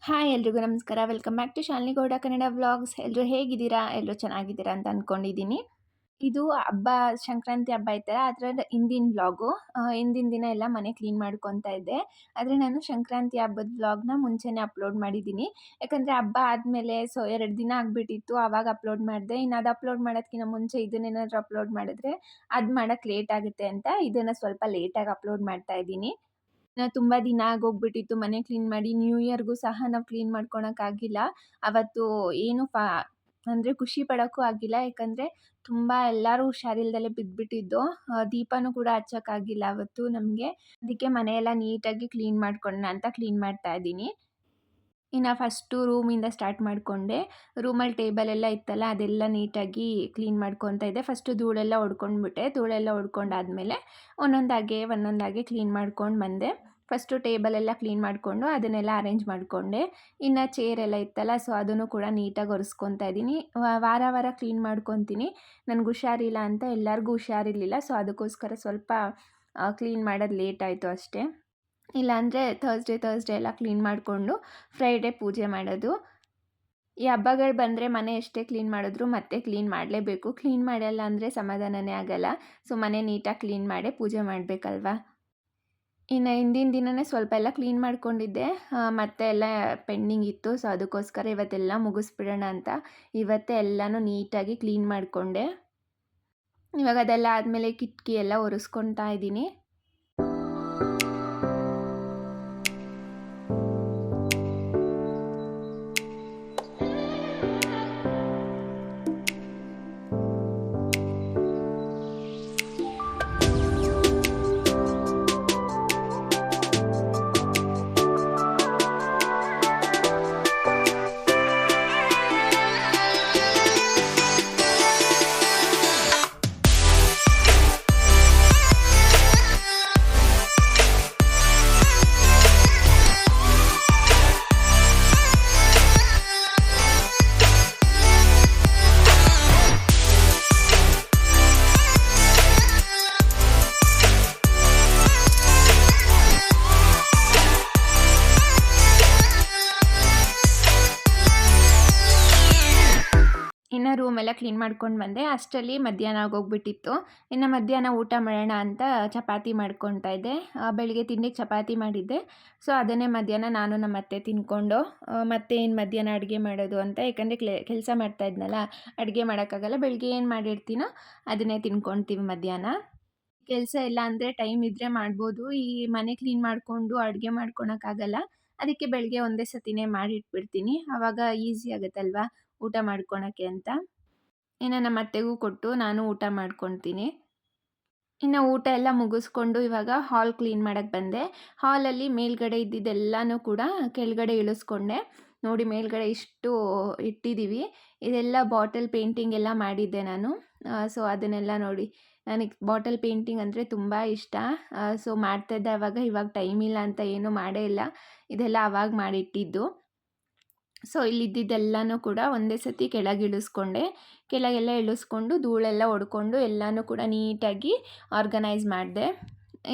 Hi ಎಲ್ರಿಗೂ ನಮಸ್ಕಾರ. Welcome back to Shalini Gowda Kannada vlogs. ಎಲ್ಲರೂ ಹೇಗಿದ್ದೀರಾ? ಎಲ್ಲರೂ ಚೆನ್ನಾಗಿದ್ದೀರಾ ಅಂತ ಅಂದ್ಕೊಂಡಿದ್ದೀನಿ. ಇದು ಹಬ್ಬ, ಸಂಕ್ರಾಂತಿ ಹಬ್ಬ ಐತಲ್ಲ, ಅದರ ಹಿಂದಿನ ವ್ಲಾಗು. ಹಿಂದಿನ ದಿನ ಎಲ್ಲ ಮನೆ ಕ್ಲೀನ್ ಮಾಡ್ಕೊತಾ ಇದ್ದೆ. ಆದರೆ ನಾನು ಸಂಕ್ರಾಂತಿ ಹಬ್ಬದ ವ್ಲಾಗ್ನ ಮುಂಚೆನೇ ಅಪ್ಲೋಡ್ ಮಾಡಿದ್ದೀನಿ. ಯಾಕಂದರೆ ಹಬ್ಬ ಆದಮೇಲೆ 2 ದಿನ ಆಗಿಬಿಟ್ಟಿತ್ತು. ಆವಾಗ ಅಪ್ಲೋಡ್ ಮಾಡಿದೆ. ಇನ್ನು ಅದು ಅಪ್ಲೋಡ್ ಮಾಡೋದಕ್ಕಿಂತ ಮುಂಚೆ ಇದನ್ನೇನಾದರೂ ಅಪ್ಲೋಡ್ ಮಾಡಿದ್ರೆ ಅದು ಮಾಡೋಕ್ಕೆ ಲೇಟ್ ಆಗುತ್ತೆ ಅಂತ ಇದನ್ನು ಸ್ವಲ್ಪ ಲೇಟಾಗಿ ಅಪ್ಲೋಡ್ ಮಾಡ್ತಾ ಇದ್ದೀನಿ. ತುಂಬ ದಿನ ಆಗೋಗ್ಬಿಟ್ಟಿತ್ತು ಮನೆ ಕ್ಲೀನ್ ಮಾಡಿ. ನ್ಯೂ ಇಯರ್‌ಗೂ ಸಹ ನಾವು ಕ್ಲೀನ್ ಮಾಡ್ಕೊಳಕ್ಕಾಗಿಲ್ಲ. ಅವತ್ತು ಏನು ಅಂದರೆ ಖುಷಿ ಪಡೋಕ್ಕೂ ಆಗಿಲ್ಲ. ಯಾಕಂದರೆ ತುಂಬ ಎಲ್ಲರೂ ಹುಷಾರಿಲ್ದಲೇ ಬಿದ್ದುಬಿಟ್ಟಿದ್ದು. ದೀಪನೂ ಕೂಡ ಹಚ್ಚಕ್ಕಾಗಿಲ್ಲ ಅವತ್ತು ನಮಗೆ. ಅದಕ್ಕೆ ಮನೆಯೆಲ್ಲ ನೀಟಾಗಿ ಕ್ಲೀನ್ ಮಾಡ್ಕೊಳ್ಳೋಣ ಅಂತ ಕ್ಲೀನ್ ಮಾಡ್ತಾ ಇದ್ದೀನಿ. ಇನ್ನು ಫಸ್ಟು ರೂಮಿಂದ ಸ್ಟಾರ್ಟ್ ಮಾಡಿಕೊಂಡೆ. ರೂಮಲ್ಲಿ ಟೇಬಲ್ ಎಲ್ಲ ಇತ್ತಲ್ಲ, ಅದೆಲ್ಲ ನೀಟಾಗಿ ಕ್ಲೀನ್ ಮಾಡ್ಕೊತಾ ಇದ್ದೆ. ಫಸ್ಟು ಧೂಳೆಲ್ಲ ಹೊಡ್ಕೊಂಡ್ಬಿಟ್ಟೆ. ಧೂಳೆಲ್ಲ ಹೊಡ್ಕೊಂಡಾದ್ಮೇಲೆ ಒಂದೊಂದಾಗೆ ಕ್ಲೀನ್ ಮಾಡ್ಕೊಂಡು ಬಂದೆ. ಫಸ್ಟು ಟೇಬಲೆಲ್ಲ ಕ್ಲೀನ್ ಮಾಡಿಕೊಂಡು ಅದನ್ನೆಲ್ಲ ಅರೇಂಜ್ ಮಾಡಿಕೊಂಡೆ. ಇನ್ನು ಚೇರೆಲ್ಲ ಇತ್ತಲ್ಲ, ಸೊ ಅದನ್ನು ಕೂಡ ನೀಟಾಗಿ ಒರೆಸ್ಕೊತಾ ಇದ್ದೀನಿ. ವಾರ ವಾರ ಕ್ಲೀನ್ ಮಾಡ್ಕೊತೀನಿ. ನನಗೆ ಹುಷಾರಿಲ್ಲ ಅಂತ ಎಲ್ಲರಿಗೂ ಹುಷಾರಿರಲಿಲ್ಲ. ಸೊ ಅದಕ್ಕೋಸ್ಕರ ಸ್ವಲ್ಪ ಕ್ಲೀನ್ ಮಾಡೋದು ಲೇಟ್ ಆಯಿತು ಅಷ್ಟೇ. ಇಲ್ಲಾಂದರೆ ಥರ್ಸ್ಡೇ ಎಲ್ಲ ಕ್ಲೀನ್ ಮಾಡಿಕೊಂಡು ಫ್ರೈಡೇ ಪೂಜೆ ಮಾಡೋದು. ಈ ಹಬ್ಬಗಳು ಬಂದರೆ ಮನೆ ಎಷ್ಟೇ ಕ್ಲೀನ್ ಮಾಡಿದ್ರು ಮತ್ತೆ ಕ್ಲೀನ್ ಮಾಡಲೇಬೇಕು. ಕ್ಲೀನ್ ಮಾಡಲ್ಲ ಅಂದರೆ ಸಮಾಧಾನನೇ ಆಗಲ್ಲ. ಸೊ ಮನೆ ನೀಟಾಗಿ ಕ್ಲೀನ್ ಮಾಡೇ ಪೂಜೆ ಮಾಡಬೇಕಲ್ವಾ. ಇನ್ನು ಹಿಂದಿನ ದಿನವೇ ಸ್ವಲ್ಪ ಎಲ್ಲ ಕ್ಲೀನ್ ಮಾಡ್ಕೊಂಡಿದ್ದೆ. ಮತ್ತೆ ಎಲ್ಲ ಪೆಂಡಿಂಗ್ ಇತ್ತು. ಸೊ ಅದಕ್ಕೋಸ್ಕರ ಇವತ್ತೆಲ್ಲ ಮುಗಿಸ್ಬಿಡೋಣ ಅಂತ ಇವತ್ತೇ ಎಲ್ಲನೂ ನೀಟಾಗಿ ಕ್ಲೀನ್ ಮಾಡಿಕೊಂಡೆ. ಇವಾಗ ಅದೆಲ್ಲ ಆದಮೇಲೆ ಕಿಟಕಿ ಎಲ್ಲ ಒರೆಸ್ಕೊತಾ ಇದ್ದೀನಿ. ಇನ್ನು ರೂಮೆಲ್ಲ ಕ್ಲೀನ್ ಮಾಡ್ಕೊಂಡು ಬಂದೆ. ಅಷ್ಟರಲ್ಲಿ ಮಧ್ಯಾಹ್ನ ಆಗೋಗ್ಬಿಟ್ಟಿತ್ತು. ಇನ್ನು ಮಧ್ಯಾಹ್ನ ಊಟ ಮಾಡೋಣ ಅಂತ ಚಪಾತಿ ಮಾಡ್ಕೊತಾ ಇದ್ದೆ. ಬೆಳಿಗ್ಗೆ ತಿಂಡಿಗೆ ಚಪಾತಿ ಮಾಡಿದ್ದೆ. ಸೊ ಅದನ್ನೇ ಮಧ್ಯಾಹ್ನ ನಾನು ನಮ್ಮ ಅತ್ತೆ ತಿಂದ್ಕೊಂಡು ಮತ್ತೆ ಏನು ಮಧ್ಯಾಹ್ನ ಅಡುಗೆ ಮಾಡೋದು ಅಂತ. ಯಾಕಂದರೆ ಕೆಲಸ ಮಾಡ್ತಾ ಇದ್ನಲ್ಲ, ಅಡುಗೆ ಮಾಡೋಕ್ಕಾಗಲ್ಲ. ಬೆಳಿಗ್ಗೆ ಏನು ಮಾಡಿರ್ತೀನೋ ಅದನ್ನೇ ತಿನ್ಕೊಳ್ತೀವಿ ಮಧ್ಯಾಹ್ನ. ಕೆಲಸ ಇಲ್ಲ ಅಂದರೆ ಟೈಮ್ ಇದ್ದರೆ ಮಾಡ್ಬೋದು. ಈ ಮನೆ ಕ್ಲೀನ್ ಮಾಡಿಕೊಂಡು ಅಡುಗೆ ಮಾಡ್ಕೊಳಕ್ಕಾಗಲ್ಲ. ಅದಕ್ಕೆ ಬೆಳಿಗ್ಗೆ ಒಂದೇ ಸತಿನೇ ಮಾಡಿಟ್ಬಿಡ್ತೀನಿ. ಆವಾಗ ಈಸಿ ಆಗುತ್ತಲ್ವಾ ಊಟ ಮಾಡ್ಕೊಳಕ್ಕೆ ಅಂತ. ಇನ್ನು ನಮ್ಮ ಅತ್ತೆಗೂ ಕೊಟ್ಟು ನಾನು ಊಟ ಮಾಡ್ಕೊತೀನಿ. ಇನ್ನು ಊಟ ಎಲ್ಲ ಮುಗಿಸ್ಕೊಂಡು ಇವಾಗ ಹಾಲ್ ಕ್ಲೀನ್ ಮಾಡೋಕ್ಕೆ ಬಂದೆ. ಹಾಲಲ್ಲಿ ಮೇಲ್ಗಡೆ ಇದ್ದಿದ್ದೆಲ್ಲನೂ ಕೂಡ ಕೆಳಗಡೆ ಇಳಿಸ್ಕೊಂಡೆ. ನೋಡಿ ಮೇಲ್ಗಡೆ ಇಷ್ಟು ಇಟ್ಟಿದ್ದೀವಿ. ಇದೆಲ್ಲ ಬಾಟಲ್ ಪೇಂಟಿಂಗ್ ಎಲ್ಲ ಮಾಡಿದ್ದೆ ನಾನು. ಸೊ ಅದನ್ನೆಲ್ಲ ನೋಡಿ, ನನಗೆ ಬಾಟಲ್ ಪೇಂಟಿಂಗ್ ಅಂದರೆ ತುಂಬ ಇಷ್ಟ. ಸೊ ಮಾಡ್ತಾಯಿದ್ದೆ ಆವಾಗ. ಇವಾಗ ಟೈಮ್ ಇಲ್ಲ ಅಂತ ಏನೂ ಮಾಡೇ ಇಲ್ಲ. ಇದೆಲ್ಲ ಆವಾಗ ಮಾಡಿಟ್ಟಿದ್ದು. ಸೊ ಇಲ್ಲಿದ್ದೆಲ್ಲನೂ ಕೂಡ ಒಂದೇ ಸತಿ ಕೆಳಗೆ ಇಳಿಸ್ಕೊಂಡೆ. ಕೆಳಗೆಲ್ಲ ಇಳಿಸ್ಕೊಂಡು ಧೂಳೆಲ್ಲ ಹೊಡ್ಕೊಂಡು ಎಲ್ಲನೂ ಕೂಡ ನೀಟಾಗಿ ಆರ್ಗನೈಸ್ ಮಾಡಿದೆ.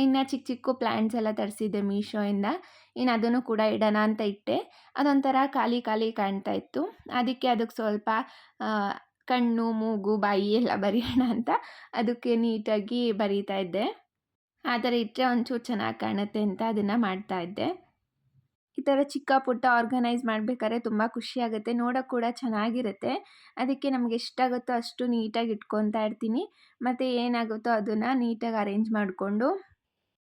ಇನ್ನು ಚಿಕ್ಕ ಚಿಕ್ಕ ಪ್ಲ್ಯಾಂಟ್ಸ್ ಎಲ್ಲ ತರಿಸಿದ್ದೆ ಮೀಶೋಯಿಂದ. ಇನ್ನು ಅದನ್ನು ಕೂಡ ಇಡೋಣ ಅಂತ ಇಟ್ಟೆ. ಅದೊಂಥರ ಖಾಲಿ ಖಾಲಿ ಕಾಣ್ತಾ ಇತ್ತು. ಅದಕ್ಕೆ ಸ್ವಲ್ಪ ಕಣ್ಣು, ಮೂಗು, ಬಾಯಿ ಎಲ್ಲ ಬರೆಯೋಣ ಅಂತ ಅದಕ್ಕೆ ನೀಟಾಗಿ ಬರೀತಾ ಇದ್ದೆ. ಆ ಥರ ಇಟ್ಟರೆ ಒಂಚೂರು ಚೆನ್ನಾಗಿ ಕಾಣುತ್ತೆ ಅಂತ ಅದನ್ನು ಮಾಡ್ತಾಯಿದ್ದೆ. ಈ ಥರ ಚಿಕ್ಕ ಪುಟ್ಟ ಆರ್ಗನೈಸ್ ಮಾಡಬೇಕಾದ್ರೆ ತುಂಬ ಖುಷಿಯಾಗುತ್ತೆ. ನೋಡೋಕ್ಕೆ ಕೂಡ ಚೆನ್ನಾಗಿರುತ್ತೆ. ಅದಕ್ಕೆ ನಮ್ಗೆ ಎಷ್ಟಾಗುತ್ತೋ ಅಷ್ಟು ನೀಟಾಗಿ ಇಟ್ಕೊತಾ ಇರ್ತೀನಿ. ಮತ್ತು ಏನಾಗುತ್ತೋ ಅದನ್ನು ನೀಟಾಗಿ ಅರೇಂಜ್ ಮಾಡಿಕೊಂಡು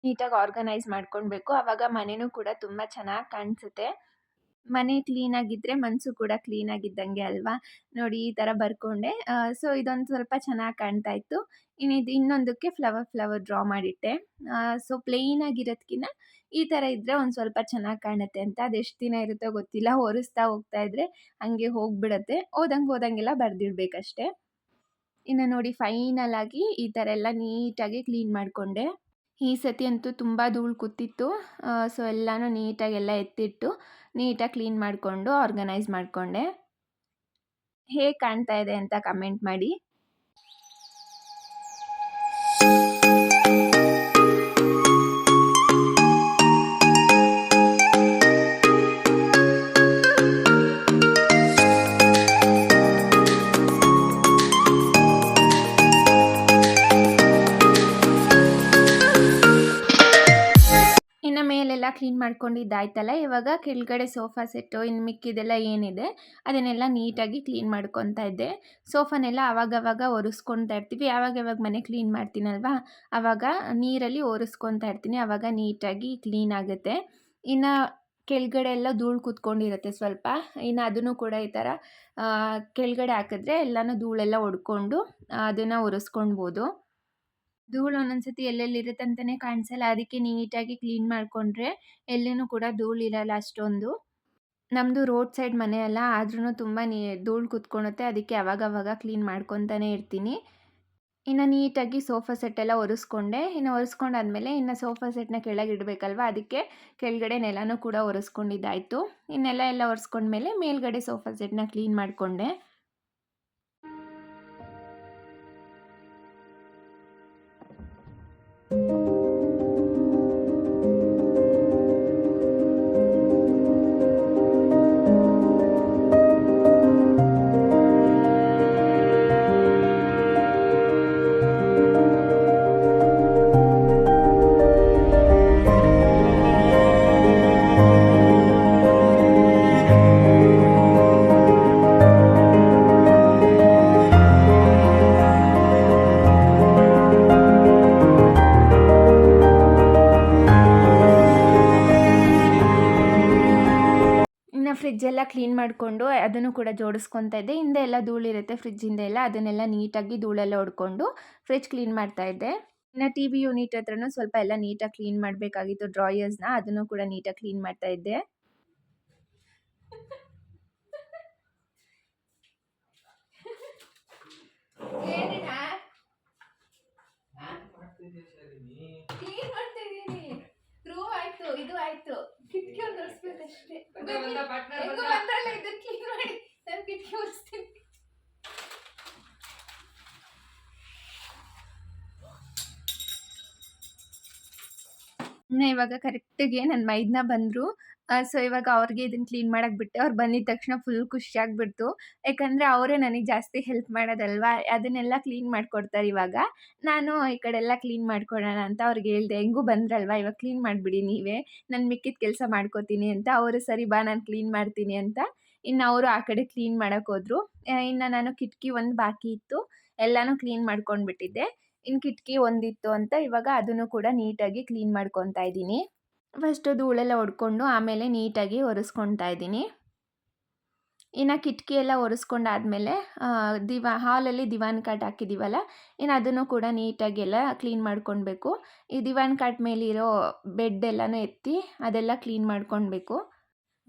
ನೀಟಾಗಿ ಆರ್ಗನೈಸ್ ಮಾಡ್ಕೊಳ್ಬೇಕು. ಆವಾಗ ಮನೆಯೂ ಕೂಡ ತುಂಬ ಚೆನ್ನಾಗಿ ಕಾಣಿಸುತ್ತೆ. ಮನೆ ಕ್ಲೀನಾಗಿದ್ದರೆ ಮನಸ್ಸು ಕೂಡ ಕ್ಲೀನಾಗಿದ್ದಂಗೆ ಅಲ್ವಾ. ನೋಡಿ ಈ ಥರ ಬರ್ಕೊಂಡೆ. ಸೊ ಇದೊಂದು ಸ್ವಲ್ಪ ಚೆನ್ನಾಗಿ ಕಾಣ್ತಾ ಇತ್ತು. ಇನ್ನೊಂದಕ್ಕೆ ಫ್ಲವರ್ ಡ್ರಾ ಮಾಡಿಟ್ಟೆ. ಸೊ ಪ್ಲೇನಾಗಿರೋದಕ್ಕಿಂತ ಈ ಥರ ಇದ್ದರೆ ಒಂದು ಸ್ವಲ್ಪ ಚೆನ್ನಾಗಿ ಕಾಣುತ್ತೆ ಅಂತ. ಅದೆಷ್ಟು ದಿನ ಇರುತ್ತೋ ಗೊತ್ತಿಲ್ಲ. ಒರೆಸ್ತಾ ಹೋಗ್ತಾ ಇದ್ದರೆ ಹಂಗೆ ಹೋಗಿಬಿಡುತ್ತೆ. ಹೋದಂಗೆಲ್ಲ ಬರೆದಿಡ್ಬೇಕಷ್ಟೆ. ಇನ್ನು ನೋಡಿ ಫೈನಲ್ ಆಗಿ ಈ ಥರ ಎಲ್ಲ ನೀಟಾಗಿ ಕ್ಲೀನ್ ಮಾಡಿಕೊಂಡೆ. ಈ ಸತಿ ಅಂತೂ ತುಂಬ ಧೂಳು ಕೂತಿತ್ತು. ಸೊ ಎಲ್ಲನೂ ನೀಟಾಗಿ ಎಲ್ಲ ಎತ್ತಿಟ್ಟು ನೀಟಾಗಿ ಕ್ಲೀನ್ ಮಾಡಿಕೊಂಡು ಆರ್ಗನೈಸ್ ಮಾಡಿಕೊಂಡೆ. ಹೇಗೆ ಕಾಣ್ತಾ ಇದೆ ಅಂತ ಕಮೆಂಟ್ ಮಾಡಿ. ಮಾಡ್ಕೊಂಡಿದ್ದಾಯ್ತಲ್ಲ, ಇವಾಗ ಕೆಳಗಡೆ ಸೋಫಾ ಸೆಟ್ಟು ಇನ್ನು ಮಿಕ್ಕಿದೆಲ್ಲ ಏನಿದೆ ಅದನ್ನೆಲ್ಲ ನೀಟಾಗಿ ಕ್ಲೀನ್ ಮಾಡ್ಕೊತಾ ಇದ್ದೆ. ಸೋಫಾನೆಲ್ಲ ಆವಾಗವಾಗ ಒರೆಸ್ಕೊತಾ ಇರ್ತೀವಿ. ಯಾವಾಗ ಮನೆ ಕ್ಲೀನ್ ಮಾಡ್ತೀನಲ್ವಾ, ಆವಾಗ ನೀರಲ್ಲಿ ಒರೆಸ್ಕೊತಾ ಇರ್ತೀನಿ. ಆವಾಗ ನೀಟಾಗಿ ಕ್ಲೀನ್ ಆಗುತ್ತೆ. ಇನ್ನು ಕೆಳಗಡೆ ಎಲ್ಲ ಧೂಳು ಕೂತ್ಕೊಂಡಿರುತ್ತೆ ಸ್ವಲ್ಪ. ಇನ್ನು ಅದನ್ನು ಕೂಡ ಈ ಥರ ಕೆಳಗಡೆ ಹಾಕಿದ್ರೆ ಎಲ್ಲನೂ ಧೂಳೆಲ್ಲ ಒಡ್ಕೊಂಡು ಅದನ್ನು ಒರೆಸ್ಕೊಳ್ಬೋದು. ಧೂಳು ಒಂದೊಂದ್ಸತಿ ಎಲ್ಲೆಲ್ಲಿರುತ್ತೆ ಅಂತಲೇ ಕಾಣಿಸಲ್ಲ. ಅದಕ್ಕೆ ನೀಟಾಗಿ ಕ್ಲೀನ್ ಮಾಡಿಕೊಂಡ್ರೆ ಎಲ್ಲಿನೂ ಕೂಡ ಧೂಳಿರಲ್ಲ ಅಷ್ಟೊಂದು. ನಮ್ಮದು ರೋಡ್ ಸೈಡ್ ಮನೆ ಅಲ್ಲ, ಆದ್ರೂ ತುಂಬ ಧೂಳು ಕೂತ್ಕೊಳ್ಳುತ್ತೆ. ಅದಕ್ಕೆ ಅವಾಗವಾಗ ಕ್ಲೀನ್ ಮಾಡ್ಕೊತಾನೆ ಇರ್ತೀನಿ. ಇನ್ನು ನೀಟಾಗಿ ಸೋಫಾ ಸೆಟ್ಟೆಲ್ಲ ಒರೆಸ್ಕೊಂಡೆ. ಇನ್ನು ಒರೆಸ್ಕೊಂಡಾದ್ಮೇಲೆ ಇನ್ನು ಸೋಫಾ ಸೆಟ್‌ನ ಕೆಳಗೆ ಇಡಬೇಕಲ್ವಾ, ಅದಕ್ಕೆ ಕೆಳಗಡೆ ನೆಲನೂ ಕೂಡ ಒರೆಸ್ಕೊಂಡಿದ್ದಾಯಿತು. ಈ ನೆಲ ಎಲ್ಲ ಒರೆಸ್ಕೊಂಡ್ಮೇಲೆ ಮೇಲ್ಗಡೆ ಸೋಫಾ ಸೆಟ್‌ನ ಕ್ಲೀನ್ ಮಾಡಿಕೊಂಡೆ. ಫ್ರಿಜ್ಜೆಲ್ಲ ಕ್ಲೀನ್ ಮಾಡಿಕೊಂಡು ಅದನ್ನು ಕೂಡ ಜೋಡಿಸ್ಕೊತಾ ಇದ್ದೆ. ಹಿಂದೆ ಎಲ್ಲ ಧೂಳಿರುತ್ತೆ ಫ್ರಿಜ್ಜಿಂದ ಎಲ್ಲ, ಅದನ್ನೆಲ್ಲ ನೀಟಾಗಿ ಧೂಳೆಲ್ಲ ಹೊಡ್ಕೊಂಡು ಫ್ರಿಜ್ ಕ್ಲೀನ್ ಮಾಡ್ತಾ ಇದ್ದೆ. ಇನ್ನು ಟಿವಿ ಯೂನಿಟ್ ಹತ್ರನೂ ಸ್ವಲ್ಪ ಎಲ್ಲ ನೀಟಾಗಿ ಕ್ಲೀನ್ ಮಾಡಬೇಕಾಗಿತ್ತು ಡ್ರಾಯರ್ಸ್‌ನ, ಅದನ್ನು ಕೂಡ ನೀಟಾಗಿ ಕ್ಲೀನ್ ಮಾಡ್ತಾ ಇದ್ದೆ. ಇದು ಆಯ್ತು, ಕಿಟಕಿ ಒಂದು ಒರೆಸ್ಬೇಕಷ್ಟೇ. ಬಂದ್ರಲ್ಲ ಇದನ್ನ ಕ್ಲೀನ್ ಮಾಡಿ ನಾನು ಕಿಟಕಿ ಒರೆಸ್ತೀನಿ. ಇವಾಗ ಕರೆಕ್ಟಿಗೆ ನನ್ನ ಮೈದ್ನ ಬಂದರು. ಸೊ ಇವಾಗ ಅವ್ರಿಗೆ ಇದನ್ನ ಕ್ಲೀನ್ ಮಾಡಕ್ಕೆ ಬಿಟ್ಟೆ. ಅವ್ರು ಬಂದಿದ ತಕ್ಷಣ ಫುಲ್ ಖುಷಿಯಾಗ್ಬಿಡ್ತು. ಯಾಕಂದರೆ ಅವರೇ ನನಗೆ ಜಾಸ್ತಿ ಹೆಲ್ಪ್ ಮಾಡೋದಲ್ವಾ, ಅದನ್ನೆಲ್ಲ ಕ್ಲೀನ್ ಮಾಡಿಕೊಡ್ತಾರೆ ಇವಾಗ. ನಾನು ಈ ಕಡೆ ಎಲ್ಲ ಕ್ಲೀನ್ ಮಾಡ್ಕೊಡೋಣ ಅಂತ ಅವ್ರಿಗೆ ಹೇಳಿದೆ. ಹೆಂಗೂ ಬಂದ್ರಲ್ವಾ, ಇವಾಗ ಕ್ಲೀನ್ ಮಾಡಿಬಿಡಿ ನೀವೇ, ನಾನು ಮಿಕ್ಕಿದ ಕೆಲಸ ಮಾಡ್ಕೋತೀನಿ ಅಂತ. ಅವರು ಸರಿ ಬಾ ನಾನು ಕ್ಲೀನ್ ಮಾಡ್ತೀನಿ ಅಂತ. ಇನ್ನು ಅವರು ಆ ಕಡೆ ಕ್ಲೀನ್ ಮಾಡಕ್ಕೆ ಹೋದರು. ಇನ್ನು ನಾನು ಕಿಟಕಿ ಒಂದು ಬಾಕಿ ಇತ್ತು, ಎಲ್ಲನೂ ಕ್ಲೀನ್ ಮಾಡ್ಕೊಂಡ್ಬಿಟ್ಟಿದ್ದೆ. ಇನ್ನು ಕಿಟಕಿ ಒಂದಿತ್ತು ಅಂತ ಇವಾಗ ಅದನ್ನು ಕೂಡ ನೀಟಾಗಿ ಕ್ಲೀನ್ ಮಾಡ್ಕೊತಾ ಇದ್ದೀನಿ. ಫಸ್ಟು ಧೂಳೆಲ್ಲ ಹೊಡ್ಕೊಂಡು ಆಮೇಲೆ ನೀಟಾಗಿ ಒರೆಸ್ಕೊತಾ ಇದ್ದೀನಿ. ಇನ್ನು ಕಿಟಕಿ ಎಲ್ಲ ಒರೆಸ್ಕೊಂಡಾದ್ಮೇಲೆ ಹಾಲಲ್ಲಿ ದಿವಾನ್ ಕಾಟ್ ಹಾಕಿದ್ದೀವಲ್ಲ, ಇನ್ನು ಅದನ್ನು ಕೂಡ ನೀಟಾಗಿ ಎಲ್ಲ ಕ್ಲೀನ್ ಮಾಡ್ಕೊಳ್ಬೇಕು. ಈ ದಿವಾನ್ ಕಾಟ್ ಮೇಲಿರೋ ಬೆಡ್ ಎಲ್ಲನೂ ಎತ್ತಿ ಅದೆಲ್ಲ ಕ್ಲೀನ್ ಮಾಡ್ಕೊಳ್ಬೇಕು.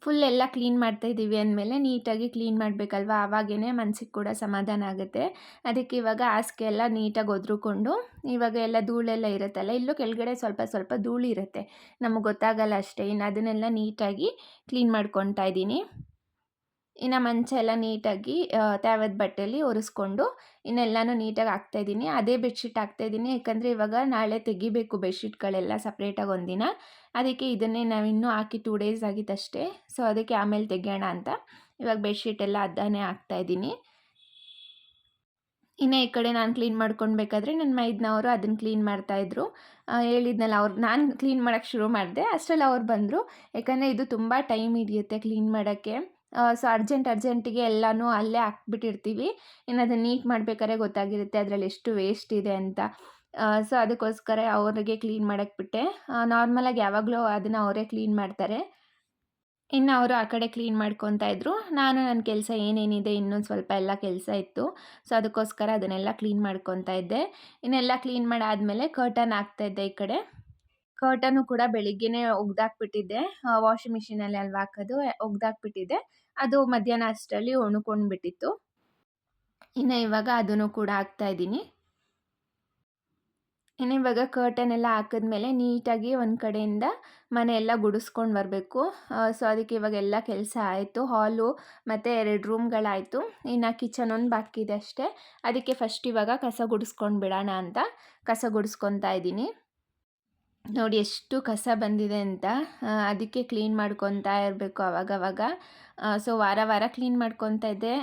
ಫುಲ್ ಎಲ್ಲ ಕ್ಲೀನ್ ಮಾಡ್ತಾಯಿದ್ದೀವಿ ಅಂದಮೇಲೆ ನೀಟಾಗಿ ಕ್ಲೀನ್ ಮಾಡಬೇಕಲ್ವ, ಆವಾಗೇ ಮನಸ್ಸಿಗೆ ಕೂಡ ಸಮಾಧಾನ ಆಗುತ್ತೆ. ಅದಕ್ಕೆ ಇವಾಗ ಹಾಸಿಗೆ ಎಲ್ಲ ನೀಟಾಗಿ ಒದ್ರುಕೊಂಡು ಇವಾಗ ಎಲ್ಲ ಧೂಳೆಲ್ಲ ಇರುತ್ತಲ್ಲ, ಇಲ್ಲೂ ಕೆಳಗಡೆ ಸ್ವಲ್ಪ ಸ್ವಲ್ಪ ಧೂಳಿರುತ್ತೆ, ನಮಗೆ ಗೊತ್ತಾಗಲ್ಲ ಅಷ್ಟೇ. ಇನ್ನು ಅದನ್ನೆಲ್ಲ ನೀಟಾಗಿ ಕ್ಲೀನ್ ಮಾಡ್ಕೊತಾ ಇದ್ದೀನಿ. ಇನ್ನು ಮಂಚ ಎಲ್ಲ ನೀಟಾಗಿ ತ್ಯಾವದ ಬಟ್ಟೆಯಲ್ಲಿ ಒರೆಸ್ಕೊಂಡು ಇನ್ನೆಲ್ಲನೂ ನೀಟಾಗಿ ಹಾಕ್ತಾಯಿದ್ದೀನಿ. ಅದೇ ಬೆಡ್ಶೀಟ್ ಹಾಕ್ತಾಯಿದ್ದೀನಿ, ಯಾಕಂದರೆ ಇವಾಗ ನಾಳೆ ತೆಗಿಬೇಕು ಬೆಡ್ಶೀಟ್ಗಳೆಲ್ಲ ಸಪ್ರೇಟಾಗಿ ಒಂದಿನ. ಅದಕ್ಕೆ ಇದನ್ನೇ ನಾವು ಇನ್ನೂ ಹಾಕಿ 2 ಡೇಸ್ ಆಗಿತ್ತಷ್ಟೇ. ಸೊ ಅದಕ್ಕೆ ಆಮೇಲೆ ತೆಗೆಯೋಣ ಅಂತ ಇವಾಗ ಬೆಡ್ಶೀಟ್ ಎಲ್ಲ ಅದನ್ನೇ ಹಾಕ್ತಾಯಿದ್ದೀನಿ. ಇನ್ನು ಈ ಕಡೆ ನಾನು ಕ್ಲೀನ್ ಮಾಡ್ಕೊಳ್ಬೇಕಾದ್ರೆ ನನ್ನ ಮೈದ್ನವರು ಅದನ್ನು ಕ್ಲೀನ್ ಮಾಡ್ತಾಯಿದ್ರು. ಹೇಳಿದ್ನಲ್ಲ, ನಾನು ಕ್ಲೀನ್ ಮಾಡೋಕ್ಕೆ ಶುರು ಮಾಡಿದೆ, ಅಷ್ಟರಲ್ಲಿ ಅವ್ರು ಬಂದರು. ಯಾಕಂದರೆ ಇದು ತುಂಬ ಟೈಮ್ ಹಿಡಿಯುತ್ತೆ ಕ್ಲೀನ್ ಮಾಡೋಕ್ಕೆ. ಸೊ ಅರ್ಜೆಂಟಿಗೆ ಎಲ್ಲನೂ ಅಲ್ಲೇ ಹಾಕ್ಬಿಟ್ಟಿರ್ತೀವಿ. ಇನ್ನು ಅದನ್ನು ನೀಟ್ ಮಾಡಬೇಕಾದ್ರೆ ಗೊತ್ತಾಗಿರುತ್ತೆ ಅದರಲ್ಲಿ ಎಷ್ಟು ವೇಸ್ಟ್ ಇದೆ ಅಂತ. ಸೊ ಅದಕ್ಕೋಸ್ಕರ ಅವ್ರಿಗೆ ಕ್ಲೀನ್ ಮಾಡೋಕ್ಕೆ ಬಿಟ್ಟೆ. ನಾರ್ಮಲಾಗಿ ಯಾವಾಗಲೂ ಅದನ್ನು ಅವರೇ ಕ್ಲೀನ್ ಮಾಡ್ತಾರೆ. ಇನ್ನು ಅವರು ಆ ಕಡೆ ಕ್ಲೀನ್ ಮಾಡ್ಕೊತಾ ಇದ್ರು. ನಾನು ನನ್ನ ಕೆಲಸ ಏನೇನಿದೆ ಇನ್ನೊಂದು ಸ್ವಲ್ಪ ಎಲ್ಲ ಕೆಲಸ ಇತ್ತು. ಸೊ ಅದಕ್ಕೋಸ್ಕರ ಅದನ್ನೆಲ್ಲ ಕ್ಲೀನ್ ಮಾಡ್ಕೊತಾ ಇದ್ದೆ. ಇನ್ನೆಲ್ಲ ಕ್ಲೀನ್ ಮಾಡಾದಮೇಲೆ ಕರ್ಟನ್ ಹಾಕ್ತಾಯಿದ್ದೆ. ಈ ಕಡೆ ಕರ್ಟನ್ನು ಕೂಡ ಬೆಳಿಗ್ಗೆನೇ ಒಗ್ದಾಕ್ಬಿಟ್ಟಿದ್ದೆ. ವಾಷಿಂಗ್ ಮಿಷಿನಲ್ಲಿ ಅಲ್ವಾ ಹಾಕೋದು, ಒಗ್ದಾಕ್ಬಿಟ್ಟಿದ್ದೆ. ಅದು ಮಧ್ಯಾಹ್ನ ಅಷ್ಟರಲ್ಲಿ ಒಣಕೊಂಡ್ಬಿಟ್ಟಿತ್ತು. ಇನ್ನು ಇವಾಗ ಅದನ್ನು ಕೂಡ ಹಾಕ್ತಾಯಿದ್ದೀನಿ. ಇನ್ನು ಇವಾಗ ಕರ್ಟನ್ ಎಲ್ಲ ಹಾಕಿದ್ಮೇಲೆ ನೀಟಾಗಿ ಒಂದು ಕಡೆಯಿಂದ ಮನೆ ಎಲ್ಲ ಗುಡಿಸ್ಕೊಂಡು ಬರಬೇಕು. ಸೊ ಅದಕ್ಕೆ ಇವಾಗ ಎಲ್ಲ ಕೆಲಸ ಆಯಿತು. ಹಾಲು ಮತ್ತು 2 ರೂಮ್ಗಳಾಯಿತು. ಇನ್ನು ಕಿಚನ್ ಒಂದು ಬಾಕಿ ಇದೆ ಅಷ್ಟೇ. ಅದಕ್ಕೆ ಫಸ್ಟ್ ಇವಾಗ ಕಸ ಗುಡಿಸ್ಕೊಂಡು ಬಿಡೋಣ ಅಂತ ಕಸ ಗುಡಿಸ್ಕೊತಾ ಇದ್ದೀನಿ. ನೋಡಿ ಎಷ್ಟು ಕಸ ಬಂದಿದೆ ಅಂತ. ಅದಕ್ಕೆ ಕ್ಲೀನ್ ಮಾಡ್ಕೊತಾ ಇರಬೇಕು ಅವಾಗವಾಗ. ಸೊ ವಾರ ಕ್ಲೀನ್ ಮಾಡ್ಕೊತಾ ಇದ್ದೆ.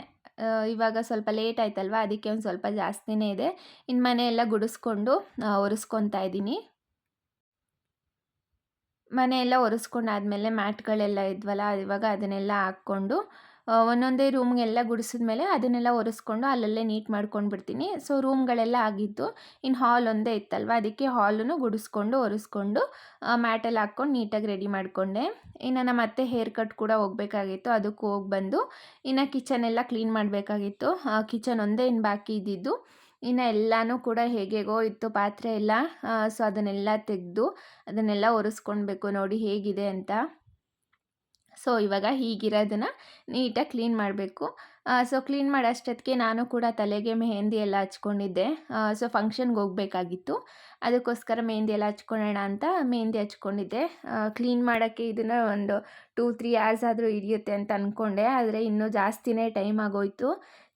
ಇವಾಗ ಸ್ವಲ್ಪ ಲೇಟ್ ಆಯ್ತಲ್ವ, ಅದಕ್ಕೆ ಒಂದು ಸ್ವಲ್ಪ ಜಾಸ್ತಿನೇ ಇದೆ. ಇನ್ನು ಮನೆ ಎಲ್ಲ ಗುಡಿಸ್ಕೊಂಡು ಒರೆಸ್ಕೊತಾ ಇದ್ದೀನಿ. ಮನೆಯೆಲ್ಲ ಒರೆಸ್ಕೊಂಡಾದ್ಮೇಲೆ ಮ್ಯಾಟ್ಗಳೆಲ್ಲ ಇದ್ವಲ್ಲ, ಇವಾಗ ಅದನ್ನೆಲ್ಲ ಹಾಕ್ಕೊಂಡು ಒಂದೊಂದೇ ರೂಮ್ಗೆಲ್ಲ ಗುಡಿಸಿದ್ಮೇಲೆ ಅದನ್ನೆಲ್ಲ ಒರೆಸ್ಕೊಂಡು ಅಲ್ಲಲ್ಲೇ ನೀಟ್ ಮಾಡ್ಕೊಂಡು ಬಿಡ್ತೀನಿ. ಸೊ ರೂಮ್ಗಳೆಲ್ಲ ಆಗಿತ್ತು. ಇನ್ನು ಹಾಲ್ ಒಂದೇ ಇತ್ತಲ್ವ, ಅದಕ್ಕೆ ಹಾಲನ್ನು ಗುಡಿಸ್ಕೊಂಡು ಒರೆಸ್ಕೊಂಡು ಮ್ಯಾಟೆಲ್ಲ ಹಾಕ್ಕೊಂಡು ನೀಟಾಗಿ ರೆಡಿ ಮಾಡಿಕೊಂಡೆ. ಇನ್ನು ನಮ್ಮ ಅತ್ತೆ ಹೇರ್ ಕಟ್ ಕೂಡ ಹೋಗಬೇಕಾಗಿತ್ತು, ಅದಕ್ಕೆ ಹೋಗಿ ಬಂದು ಇನ್ನು ಕಿಚನ್ ಎಲ್ಲ ಕ್ಲೀನ್ ಮಾಡಬೇಕಾಗಿತ್ತು. ಕಿಚನ್ ಒಂದೇ ಇನ್ನು ಬಾಕಿ ಇದ್ದಿದ್ದು. ಇನ್ನು ಎಲ್ಲನೂ ಕೂಡ ಹೇಗೇಗೋ ಇತ್ತು ಪಾತ್ರೆ ಎಲ್ಲ. ಸೊ ಅದನ್ನೆಲ್ಲ ತೆಗೆದು ಅದನ್ನೆಲ್ಲ ಒರೆಸ್ಕೊಳ್ಬೇಕು ನೋಡಿ ಹೇಗಿದೆ ಅಂತ. ಸೊ ಇವಾಗ ಹೀಗಿರೋದನ್ನು ನೀಟಾಗಿ ಕ್ಲೀನ್ ಮಾಡಬೇಕು. ಸೊ ಕ್ಲೀನ್ ಮಾಡೋಷ್ಟೊತ್ತಿಗೆ ನಾನು ಕೂಡ ತಲೆಗೆ ಮೆಹಂದಿ ಎಲ್ಲ ಹಚ್ಕೊಂಡಿದ್ದೆ. ಸೊ ಫಂಕ್ಷನ್ಗೆ ಹೋಗಬೇಕಾಗಿತ್ತು, ಅದಕ್ಕೋಸ್ಕರ ಮೆಹಂದಿ ಎಲ್ಲ ಹಚ್ಕೊಳ್ಳೋಣ ಅಂತ ಮೆಹಂದಿ ಹಚ್ಕೊಂಡಿದ್ದೆ. ಕ್ಲೀನ್ ಮಾಡೋಕ್ಕೆ ಇದನ್ನು ಒಂದು 2-3 ಅವರ್ಸ್ ಆದರೂ ಹಿಡಿಯುತ್ತೆ ಅಂತ ಅಂದ್ಕೊಂಡೆ, ಆದರೆ ಇನ್ನೂ ಜಾಸ್ತಿನೇ ಟೈಮ್ ಆಗೋಯಿತು.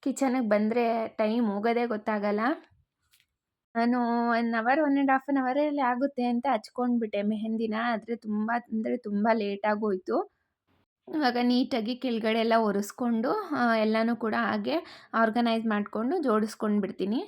ಕಿಚನಿಗೆ ಬಂದರೆ ಟೈಮ್ ಹೋಗೋದೇ ಗೊತ್ತಾಗಲ್ಲ. ನಾನು 1 ಅವರ್, 1 1/2 ಅವರಲ್ಲಿ ಆಗುತ್ತೆ ಅಂತ ಹಚ್ಕೊಂಡ್ಬಿಟ್ಟೆ ಮೆಹಂದಿನ. ಆದರೆ ತುಂಬ ಅಂದರೆ ತುಂಬ ಲೇಟಾಗೋಯಿತು. ಇವಾಗ ನೀಟಾಗಿ ಕೆಳಗಡೆ ಎಲ್ಲ ಒರೆಸ್ಕೊಂಡು ಎಲ್ಲನೂ ಕೂಡ ಹಾಗೆ ಆರ್ಗನೈಸ್ ಮಾಡಿಕೊಂಡು ಜೋಡಿಸ್ಕೊಂಡು ಬಿಡ್ತೀನಿ.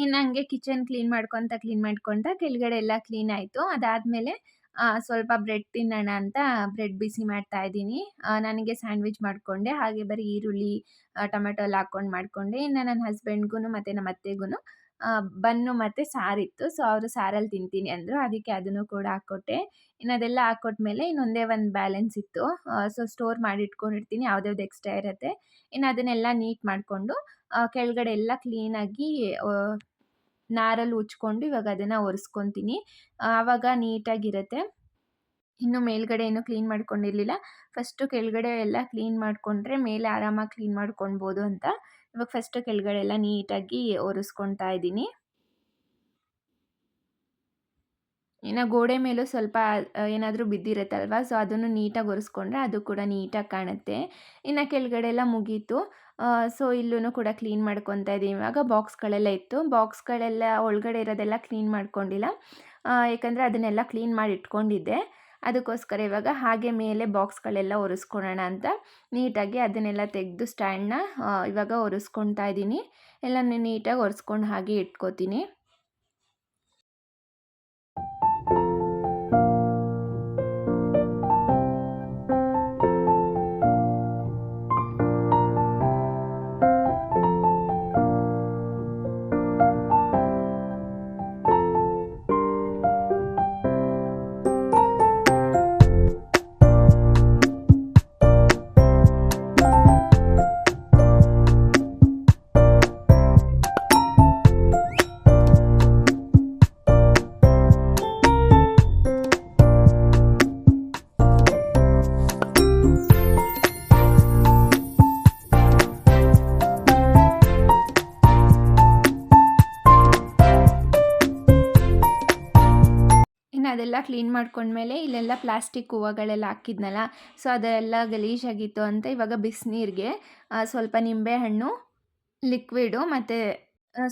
ಇನ್ನು ಹಂಗೆ ಕಿಚನ್ ಕ್ಲೀನ್ ಮಾಡ್ಕೊತ ಕೆಳಗಡೆ ಎಲ್ಲ ಕ್ಲೀನ್ ಆಯಿತು. ಅದಾದಮೇಲೆ ಸ್ವಲ್ಪ ಬ್ರೆಡ್ ತಿನ್ನೋಣ ಅಂತ ಬ್ರೆಡ್ ಬಿಸಿ ಮಾಡ್ತಾ ಇದ್ದೀನಿ. ನನಗೆ ಸ್ಯಾಂಡ್ವಿಚ್ ಮಾಡಿಕೊಂಡೆ, ಹಾಗೆ ಬರೀ ಈರುಳ್ಳಿ ಟೊಮೆಟೊ ಎಲ್ಲ ಹಾಕ್ಕೊಂಡು ಮಾಡಿಕೊಂಡೆ. ಇನ್ನು ನನ್ನ ಹಸ್ಬೆಂಡ್ಗೂ ಮತ್ತು ನಮ್ಮ ಅತ್ತೆಗೂ ಬನ್ನು ಮತ್ತು ಸಾರಿತ್ತು. ಸೊ ಅವರು ಸಾರಲ್ಲಿ ತಿಂತೀನಿ ಅಂದರು, ಅದಕ್ಕೆ ಅದನ್ನು ಕೂಡ ಹಾಕ್ಕೊಟ್ಟೆ. ಇನ್ನು ಅದೆಲ್ಲ ಹಾಕ್ಕೊಟ್ಮೇಲೆ ಇನ್ನೊಂದೇ ಒಂದು ಬ್ಯಾಲೆನ್ಸ್ ಇತ್ತು. ಸೊ ಸ್ಟೋರ್ ಮಾಡಿ ಇಟ್ಕೊಂಡಿರ್ತೀನಿ, ಯಾವ್ದ್ಯಾವ್ದು ಎಕ್ಸ್ಟ್ರಾ ಇರುತ್ತೆ. ಇನ್ನು ಅದನ್ನೆಲ್ಲ ನೀಟ್ ಮಾಡಿಕೊಂಡು ಕೆಳಗಡೆ ಎಲ್ಲ ಕ್ಲೀನಾಗಿ ನಾರಲ್ಲಿ ಉಜ್ಕೊಂಡು ಇವಾಗ ಅದನ್ನು ಒರೆಸ್ಕೊತೀನಿ. ಆವಾಗ ನೀಟಾಗಿರುತ್ತೆ. ಇನ್ನು ಮೇಲ್ಗಡೆ ಏನೂ ಕ್ಲೀನ್ ಮಾಡ್ಕೊಂಡಿರಲಿಲ್ಲ. ಫಸ್ಟು ಕೆಳಗಡೆ ಎಲ್ಲ ಕ್ಲೀನ್ ಮಾಡಿಕೊಂಡ್ರೆ ಮೇಲೆ ಆರಾಮಾಗಿ ಕ್ಲೀನ್ ಮಾಡ್ಕೊಳ್ಬೋದು ಅಂತ ಇವಾಗ ಫಸ್ಟು ಕೆಳಗಡೆ ಎಲ್ಲ ನೀಟಾಗಿ ಒರೆಸ್ಕೊಳ್ತಾ ಇದ್ದೀನಿ. ಇನ್ನು ಗೋಡೆ ಮೇಲೂ ಸ್ವಲ್ಪ ಏನಾದರೂ ಬಿದ್ದಿರುತ್ತಲ್ವ, ಸೊ ಅದನ್ನು ನೀಟಾಗಿ ಒರೆಸ್ಕೊಂಡ್ರೆ ಅದು ಕೂಡ ನೀಟಾಗಿ ಕಾಣುತ್ತೆ. ಇನ್ನು ಕೆಳಗಡೆ ಎಲ್ಲ ಮುಗೀತು. ಸೊ ಇಲ್ಲೂ ಕೂಡ ಕ್ಲೀನ್ ಮಾಡ್ಕೊತಾ ಇದ್ದೀವಿ. ಇವಾಗ ಬಾಕ್ಸ್ಗಳೆಲ್ಲ ಇತ್ತು, ಬಾಕ್ಸ್ಗಳೆಲ್ಲ ಒಳಗಡೆ ಇರೋದೆಲ್ಲ ಕ್ಲೀನ್ ಮಾಡ್ಕೊಂಡಿಲ್ಲ, ಯಾಕಂದರೆ ಅದನ್ನೆಲ್ಲ ಕ್ಲೀನ್ ಮಾಡಿ ಇಟ್ಕೊಂಡಿದ್ದೆ. ಅದಕ್ಕೋಸ್ಕರ ಇವಾಗ ಹಾಗೆ ಮೇಲೆ ಬಾಕ್ಸ್ಗಳೆಲ್ಲ ಒರೆಸ್ಕೊಳ್ಳೋಣ ಅಂತ ನೀಟಾಗಿ ಅದನ್ನೆಲ್ಲ ತೆಗೆದು ಸ್ಟ್ಯಾಂಡನ್ನ ಇವಾಗ ಒರೆಸ್ಕೊತಾ ಇದ್ದೀನಿ. ಎಲ್ಲನೂ ನೀಟಾಗಿ ಒರೆಸ್ಕೊಂಡು ಹಾಗೆ ಇಟ್ಕೋತೀನಿ. ಅದೆಲ್ಲ ಕ್ಲೀನ್ ಮಾಡ್ಕೊಂಡ್ಮೇಲೆ ಇಲ್ಲೆಲ್ಲ ಪ್ಲಾಸ್ಟಿಕ್ ಹೂವುಗಳೆಲ್ಲ ಹಾಕಿದ್ನಲ್ಲ, ಸೊ ಅದೆಲ್ಲ ಗಲೀಜಾಗಿತ್ತು ಅಂತ ಇವಾಗ ಬಿಸಿನೀರಿಗೆ ಸ್ವಲ್ಪ ನಿಂಬೆಹಣ್ಣು, ಲಿಕ್ವಿಡು ಮತ್ತು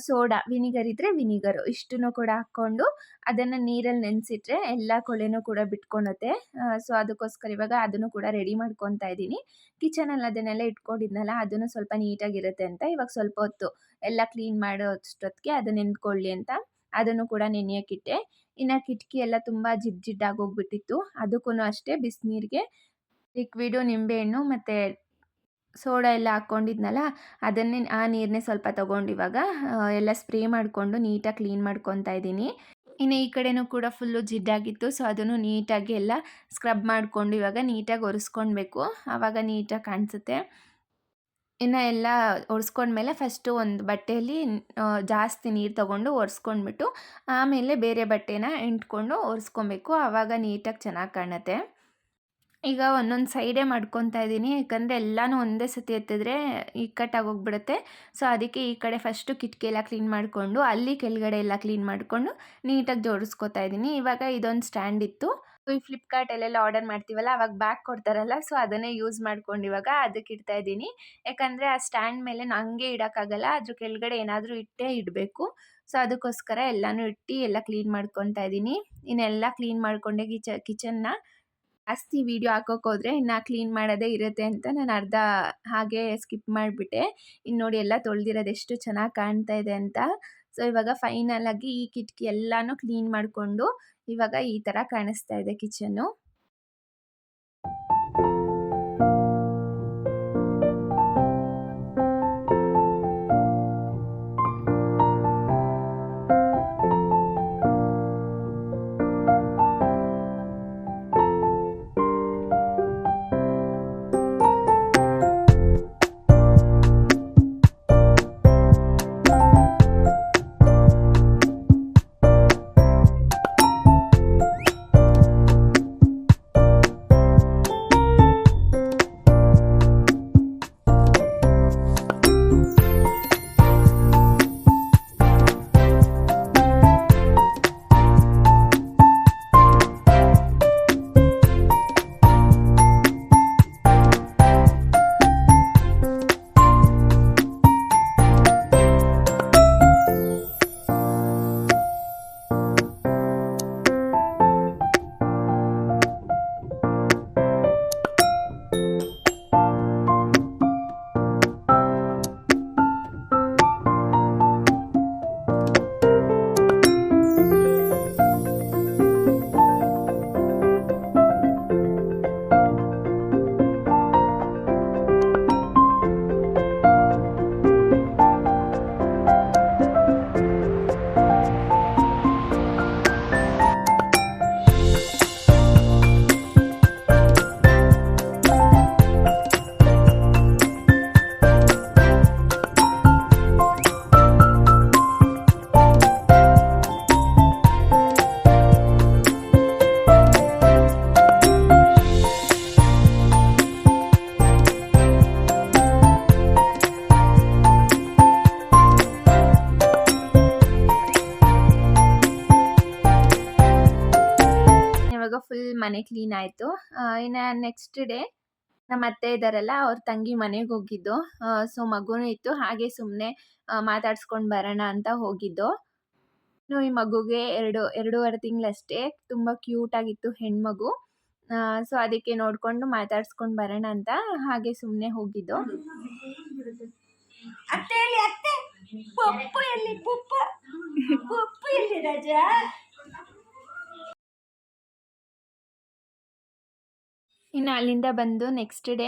ಸೋಡಾ, ವಿನಿಗರ್ ಇದ್ದರೆ ವಿನಿಗರು ಇಷ್ಟನ್ನು ಕೂಡ ಹಾಕ್ಕೊಂಡು ಅದನ್ನು ನೀರಲ್ಲಿ ನೆನೆಸಿಟ್ರೆ ಎಲ್ಲ ಕೊಳೆನೂ ಕೂಡ ಬಿಟ್ಕೊಳುತ್ತೆ. ಸೊ ಅದಕ್ಕೋಸ್ಕರ ಇವಾಗ ಅದನ್ನು ಕೂಡ ರೆಡಿ ಮಾಡ್ಕೊತಾ ಇದ್ದೀನಿ. ಕಿಚನಲ್ಲಿ ಅದನ್ನೆಲ್ಲ ಇಟ್ಕೊಂಡಿದ್ನಲ್ಲ, ಅದನ್ನು ಸ್ವಲ್ಪ ನೀಟಾಗಿರುತ್ತೆ ಅಂತ ಇವಾಗ ಸ್ವಲ್ಪ ಹೊತ್ತು ಎಲ್ಲ ಕ್ಲೀನ್ ಮಾಡೋ ಅಷ್ಟೊತ್ತಿಗೆ ಅದು ನೆಂದ್ಕೊಳ್ಳಿ ಅಂತ ಅದನ್ನು ಕೂಡ ನೆನೆಯೋಕ್ಕಿಟ್ಟೆ. ಇನ್ನು ಕಿಟಕಿ ಎಲ್ಲ ತುಂಬ ಜಿಡ್ಡಾಗಿ ಹೋಗ್ಬಿಟ್ಟಿತ್ತು, ಅದಕ್ಕೂ ಅಷ್ಟೇ ಬಿಸಿನೀರಿಗೆ ಲಿಕ್ವಿಡು, ನಿಂಬೆಹಣ್ಣು ಮತ್ತು ಸೋಡಾ ಎಲ್ಲ ಹಾಕ್ಕೊಂಡಿದ್ನಲ್ಲ, ಅದನ್ನೇ ಆ ನೀರನ್ನೇ ಸ್ವಲ್ಪ ತೊಗೊಂಡು ಇವಾಗ ಎಲ್ಲ ಸ್ಪ್ರೇ ಮಾಡಿಕೊಂಡು ನೀಟಾಗಿ ಕ್ಲೀನ್ ಮಾಡ್ಕೊತಾ ಇದ್ದೀನಿ. ಇನ್ನು ಈ ಕಡೆನೂ ಕೂಡ ಫುಲ್ಲು ಜಿಡ್ಡಾಗಿತ್ತು, ಸೊ ಅದನ್ನು ನೀಟಾಗಿ ಎಲ್ಲ ಸ್ಕ್ರಬ್ ಮಾಡಿಕೊಂಡು ಇವಾಗ ನೀಟಾಗಿ ಒರೆಸ್ಕೊಳ್ಬೇಕು, ಆವಾಗ ನೀಟಾಗಿ ಕಾಣಿಸುತ್ತೆ. ಇನ್ನು ಎಲ್ಲ ಒರೆಸ್ಕೊಂಡ್ಮೇಲೆ ಫಸ್ಟು ಒಂದು ಬಟ್ಟೆಯಲ್ಲಿ ಜಾಸ್ತಿ ನೀರು ತೊಗೊಂಡು ಒರೆಸ್ಕೊಂಡ್ಬಿಟ್ಟು ಆಮೇಲೆ ಬೇರೆ ಬಟ್ಟೆನ ಎಂಟ್ಕೊಂಡು ಒರೆಸ್ಕೊಬೇಕು, ಆವಾಗ ನೀಟಾಗಿ ಚೆನ್ನಾಗಿ ಕಾಣುತ್ತೆ. ಈಗ ಒಂದೊಂದು ಸೈಡೇ ಮಾಡ್ಕೊತಾ ಇದ್ದೀನಿ. ಯಾಕಂದರೆ ಎಲ್ಲಾನು ಒಂದೇ ಸತಿ ಎತ್ತಿದ್ರೆ ಇಕ್ಕಟ್ಟಾಗೋಗ್ಬಿಡುತ್ತೆ. ಸೊ, ಅದಕ್ಕೆ ಈ ಕಡೆ ಫಸ್ಟು ಕಿಟಕಿ ಎಲ್ಲ ಕ್ಲೀನ್ ಮಾಡಿಕೊಂಡು, ಅಲ್ಲಿ ಕೆಳಗಡೆ ಎಲ್ಲ ಕ್ಲೀನ್ ಮಾಡಿಕೊಂಡು ನೀಟಾಗಿ ಜೋಡಿಸ್ಕೊತಾ ಇದ್ದೀನಿ. ಇವಾಗ ಇದೊಂದು ಸ್ಟ್ಯಾಂಡ್ ಇತ್ತು. ಈ ಫ್ಲಿಪ್‌ಕಾರ್ಟಲ್ಲೆಲ್ಲ ಆರ್ಡರ್ ಮಾಡ್ತೀವಲ್ಲ, ಅವಾಗ ಬ್ಯಾಗ್ ಕೊಡ್ತಾರಲ್ಲ, ಸೊ ಅದನ್ನೇ ಯೂಸ್ ಮಾಡ್ಕೊಂಡು ಇವಾಗ ಅದಕ್ಕೆ ಇಡ್ತಾ ಇದ್ದೀನಿ. ಯಾಕಂದರೆ ಆ ಸ್ಟ್ಯಾಂಡ್ ಮೇಲೆ ಹಂಗೆ ಇಡೋಕ್ಕಾಗಲ್ಲ. ಅದ್ರ ಕೆಳಗಡೆ ಏನಾದರೂ ಇಟ್ಟೇ ಇಡಬೇಕು. ಸೊ, ಅದಕ್ಕೋಸ್ಕರ ಎಲ್ಲಾನು ಇಟ್ಟು ಎಲ್ಲ ಕ್ಲೀನ್ ಮಾಡ್ಕೊತಾ ಇದ್ದೀನಿ. ಇನ್ನೆಲ್ಲ ಕ್ಲೀನ್ ಮಾಡಿಕೊಂಡೆ ಕಿಚನ್ನ. ಜಾಸ್ತಿ ವೀಡಿಯೋ ಹಾಕೋಕ್ಕೋದ್ರೆ ಇನ್ನು ಕ್ಲೀನ್ ಮಾಡೋದೇ ಇರುತ್ತೆ ಅಂತ ನಾನು ಅರ್ಧ ಹಾಗೆ ಸ್ಕಿಪ್ ಮಾಡಿಬಿಟ್ಟೆ. ಇನ್ನು ನೋಡಿ ಎಲ್ಲ ತೊಳೆದಿರೋದು ಎಷ್ಟು ಚೆನ್ನಾಗಿ ಕಾಣ್ತಾ ಇದೆ ಅಂತ. ಸೊ, ಇವಾಗ ಫೈನಲ್ ಆಗಿ ಈ ಕಿಟಕಿ ಎಲ್ಲಾನು ಕ್ಲೀನ್ ಮಾಡಿಕೊಂಡು ಇವಾಗ ಈ ಥರ ಕಾಣಿಸ್ತಾ ಇದೆ ಕಿಚನ್ನು. ಇವಾಗ ಫುಲ್ ಮನೆ ಕ್ಲೀನ್ ಆಯಿತು. ಇನ್ನು ನೆಕ್ಸ್ಟ್ ಡೇ ನಮ್ಮ ಅತ್ತೆ ಇದ್ದಾರಲ್ಲ, ಅವ್ರ ತಂಗಿ ಮನೆಗೆ ಹೋಗಿದ್ದು. ಸೊ, ಮಗುನೂ ಇತ್ತು. ಹಾಗೆ ಸುಮ್ಮನೆ ಮಾತಾಡ್ಸ್ಕೊಂಡು ಬರೋಣ ಅಂತ ಹೋಗಿದ್ದು. ಈ ಮಗುಗೆ 2.5 ತಿಂಗಳಷ್ಟೇ. ತುಂಬ ಕ್ಯೂಟ್ ಆಗಿತ್ತು ಹೆಣ್ಮಗು. ಸೊ, ಅದಕ್ಕೆ ನೋಡ್ಕೊಂಡು ಮಾತಾಡ್ಸ್ಕೊಂಡು ಬರೋಣ ಅಂತ ಹಾಗೆ ಸುಮ್ಮನೆ ಹೋಗಿದ್ದು. ಅತ್ತೆ ಹೇಳಿ ಅತ್ತೆ, ಪಪ್ಪು ಎಲ್ಲಿ? ಪಪ್ಪು ಎಲ್ಲಿ ರಾಜ? ಇನ್ನು ಅಲ್ಲಿಂದ ಬಂದು ನೆಕ್ಸ್ಟ್ ಡೇ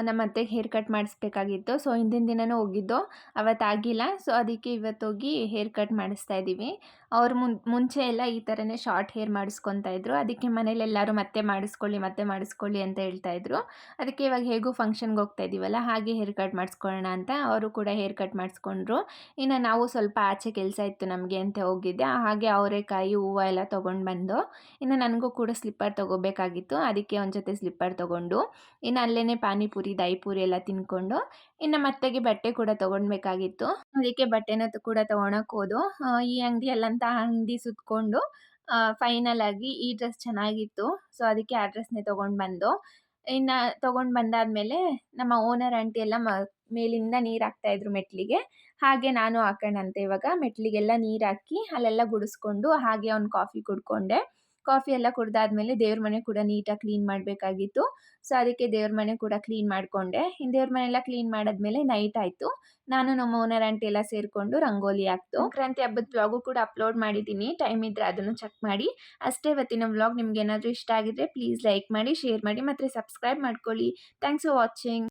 ನಮ್ಮ ಅತ್ತೆಗೆ ಹೇರ್ ಕಟ್ ಮಾಡಿಸ್ಬೇಕಾಗಿತ್ತು. ಸೊ, ಹಿಂದಿನ ದಿನನೂ ಹೋಗಿದ್ದು. ಅವತ್ತಾಗಿಲ್ಲ. ಸೊ, ಅದಕ್ಕೆ ಇವತ್ತೋಗಿ ಹೇರ್ ಕಟ್ ಮಾಡಿಸ್ತಾ ಇದ್ದೀವಿ. ಅವ್ರು ಮುಂಚೆ ಎಲ್ಲ ಈ ಥರನೇ ಶಾರ್ಟ್ ಹೇರ್ ಮಾಡಿಸ್ಕೊತಾ ಇದ್ರು. ಅದಕ್ಕೆ ಮನೇಲಿ ಎಲ್ಲರೂ ಮತ್ತೆ ಮಾಡಿಸ್ಕೊಳ್ಳಿ ಅಂತ ಹೇಳ್ತಾ ಇದ್ರು. ಅದಕ್ಕೆ ಇವಾಗ ಹೇಗೂ ಫಂಕ್ಷನ್ಗೆ ಹೋಗ್ತಾ ಇದ್ದೀವಲ್ಲ, ಹಾಗೆ ಹೇರ್ ಕಟ್ ಮಾಡಿಸ್ಕೊಳ್ಳೋಣ ಅಂತ ಅವರು ಕೂಡ ಹೇರ್ ಕಟ್ ಮಾಡಿಸ್ಕೊಂಡ್ರು. ಇನ್ನು ನಾವು ಸ್ವಲ್ಪ ಆಚೆ ಕೆಲಸ ಇತ್ತು ನಮಗೆ ಅಂತ ಹೋಗಿದ್ದೆ. ಹಾಗೆ ಅವರೆಕಾಯಿ, ಹೂವು ಎಲ್ಲ ತೊಗೊಂಡು ಬಂದು, ಇನ್ನು ನನಗೂ ಕೂಡ ಸ್ಲಿಪ್ಪರ್ ತೊಗೋಬೇಕಾಗಿತ್ತು. ಅದಕ್ಕೆ ಒಂದು ಜೊತೆ ಸ್ಲಿಪ್ಪರ್ ತೊಗೊಂಡು, ಇನ್ನು ಅಲ್ಲೇ ಪಾನಿಪುರಿ, ದಹಿಪುರಿ ಎಲ್ಲ ತಿನ್ಕೊಂಡು, ಇನ್ನು ಮತ್ತೆಗೆ ಬಟ್ಟೆ ಕೂಡ ತೊಗೊಳ್ಬೇಕಾಗಿತ್ತು. ಅದಕ್ಕೆ ಬಟ್ಟೆನ ಕೂಡ ತೊಗೊಳಕ್ಕೆ ಹೋದು. ಈ ಅಂಗಡಿಯಲ್ಲಂತ ಅಂಗಡಿ ಸುತ್ಕೊಂಡು ಫೈನಲ್ ಆಗಿ ಈ ಡ್ರೆಸ್ ಚೆನ್ನಾಗಿತ್ತು. ಸೊ, ಅದಕ್ಕೆ ಆ ಡ್ರೆಸ್ನೇ ತೊಗೊಂಡು ಬಂದು, ಇನ್ನು ತೊಗೊಂಡು ಬಂದಾದಮೇಲೆ ನಮ್ಮ ಓನರ್ ಆಂಟಿ ಎಲ್ಲ ಮೇಲಿಂದ ನೀರು ಹಾಕ್ತಾಯಿದ್ರು ಮೆಟ್ಲಿಗೆ. ಹಾಗೆ ನಾನು ಹಾಕೋಣಂತೆ ಇವಾಗ ಮೆಟ್ಲಿಗೆಲ್ಲ ನೀರು ಹಾಕಿ ಅಲ್ಲೆಲ್ಲ ಗುಡಿಸ್ಕೊಂಡು ಹಾಗೆ ಒಂದು ಕಾಫಿ ಕುಡ್ಕೊಂಡೆ. ಕಾಫಿ ಎಲ್ಲ ಕುಡ್ದಾದ್ಮೇಲೆ ದೇವ್ರ ಮನೆ ಕೂಡ ನೀಟಾಗಿ ಕ್ಲೀನ್ ಮಾಡಬೇಕಾಗಿತ್ತು. ಸೊ, ಅದಕ್ಕೆ ದೇವ್ರ ಮನೆ ಕೂಡ ಕ್ಲೀನ್ ಮಾಡಿಕೊಂಡೆ. ಇನ್ನು ದೇವ್ರ ಮನೆ ಎಲ್ಲ ಕ್ಲೀನ್ ಮಾಡಾದ್ಮೇಲೆ ನೈಟ್ ಆಯಿತು. ನಾನು ನಮ್ಮ ಓನರ್ ಆಂಟಿ ಎಲ್ಲ ಸೇರಿಕೊಂಡು ರಂಗೋಲಿ ಹಾಕ್ತು. ಸಂಕ್ರಾಂತಿ ಹಬ್ಬದ ವ್ಲಾಗು ಕೂಡ ಅಪ್ಲೋಡ್ ಮಾಡಿದ್ದೀನಿ. ಟೈಮ್ ಇದ್ದರೆ ಅದನ್ನು ಚೆಕ್ ಮಾಡಿ. ಅಷ್ಟೇ ಇವತ್ತಿನ ವ್ಲಾಗ್. ನಿಮ್ಗೆ ಏನಾದರೂ ಇಷ್ಟ ಆಗಿದ್ರೆ ಪ್ಲೀಸ್ ಲೈಕ್ ಮಾಡಿ, ಶೇರ್ ಮಾಡಿ ಮತ್ತು ಸಬ್ಸ್ಕ್ರೈಬ್ ಮಾಡ್ಕೊಳ್ಳಿ. Thanks for watching.